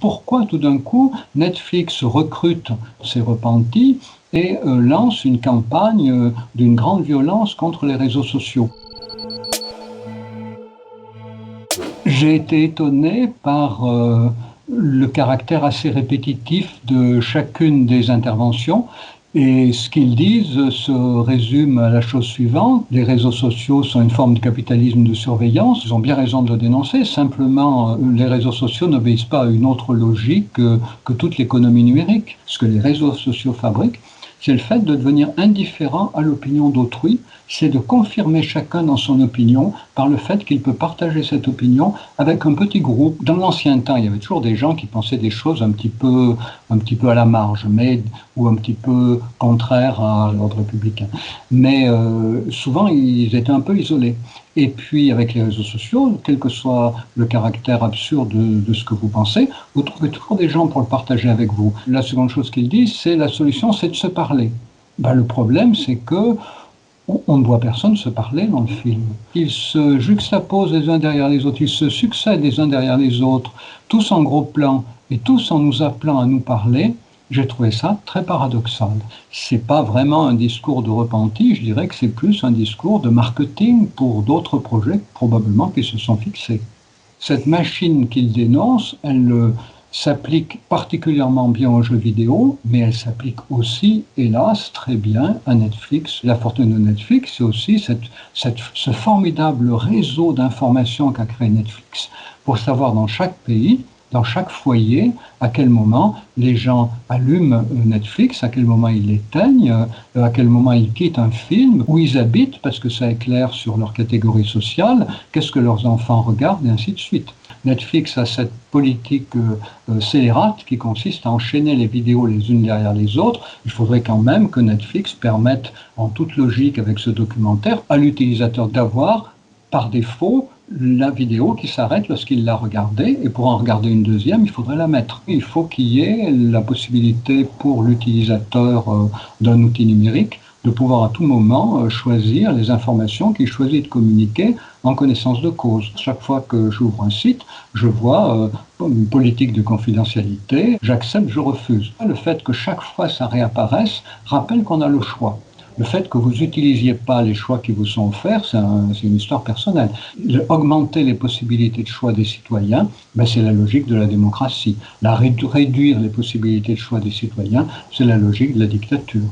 pourquoi tout d'un coup Netflix recrute ces repentis et lance une campagne d'une grande violence contre les réseaux sociaux. J'ai été étonné par le caractère assez répétitif de chacune des interventions. Et ce qu'ils disent se résume à la chose suivante: les réseaux sociaux sont une forme de capitalisme de surveillance. Ils ont bien raison de le dénoncer. Simplement, les réseaux sociaux n'obéissent pas à une autre logique que toute l'économie numérique. Ce que les réseaux sociaux fabriquent, c'est le fait de devenir indifférent à l'opinion d'autrui, c'est de confirmer chacun dans son opinion par le fait qu'il peut partager cette opinion avec un petit groupe. Dans l'ancien temps, il y avait toujours des gens qui pensaient des choses un petit peu à la marge, ou un petit peu contraires à l'ordre républicain. Mais souvent, ils étaient un peu isolés. Et puis, avec les réseaux sociaux, quel que soit le caractère absurde de ce que vous pensez, vous trouvez toujours des gens pour le partager avec vous. La seconde chose qu'ils disent, c'est la solution, c'est de se parler. Le problème, c'est que on ne voit personne se parler dans le film. Ils se juxtaposent les uns derrière les autres, ils se succèdent les uns derrière les autres, tous en gros plan et tous en nous appelant à nous parler. J'ai trouvé ça très paradoxal. C'est pas vraiment un discours de repenti, je dirais que c'est plus un discours de marketing pour d'autres projets probablement qui se sont fixés. Cette machine qu'il dénonce, elle s'applique particulièrement bien aux jeux vidéo, mais elle s'applique aussi, hélas, très bien à Netflix. La fortune de Netflix, c'est aussi ce formidable réseau d'informations qu'a créé Netflix pour savoir dans chaque pays, dans chaque foyer, à quel moment les gens allument Netflix, à quel moment ils l'éteignent, à quel moment ils quittent un film, où ils habitent, parce que ça éclaire sur leur catégorie sociale, qu'est-ce que leurs enfants regardent, et ainsi de suite. Netflix a cette politique scélérate qui consiste à enchaîner les vidéos les unes derrière les autres. Il faudrait quand même que Netflix permette, en toute logique avec ce documentaire, à l'utilisateur d'avoir, par défaut, la vidéo qui s'arrête lorsqu'il l'a regardée, et pour en regarder une deuxième, il faudrait la mettre. Il faut qu'il y ait la possibilité pour l'utilisateur d'un outil numérique de pouvoir à tout moment choisir les informations qu'il choisit de communiquer en connaissance de cause. Chaque fois que j'ouvre un site, je vois une politique de confidentialité, j'accepte, je refuse. Le fait que chaque fois ça réapparaisse rappelle qu'on a le choix. Le fait que vous n'utilisiez pas les choix qui vous sont offerts, c'est une histoire personnelle. Augmenter les possibilités de choix des citoyens, c'est la logique de la démocratie. Réduire les possibilités de choix des citoyens, c'est la logique de la dictature.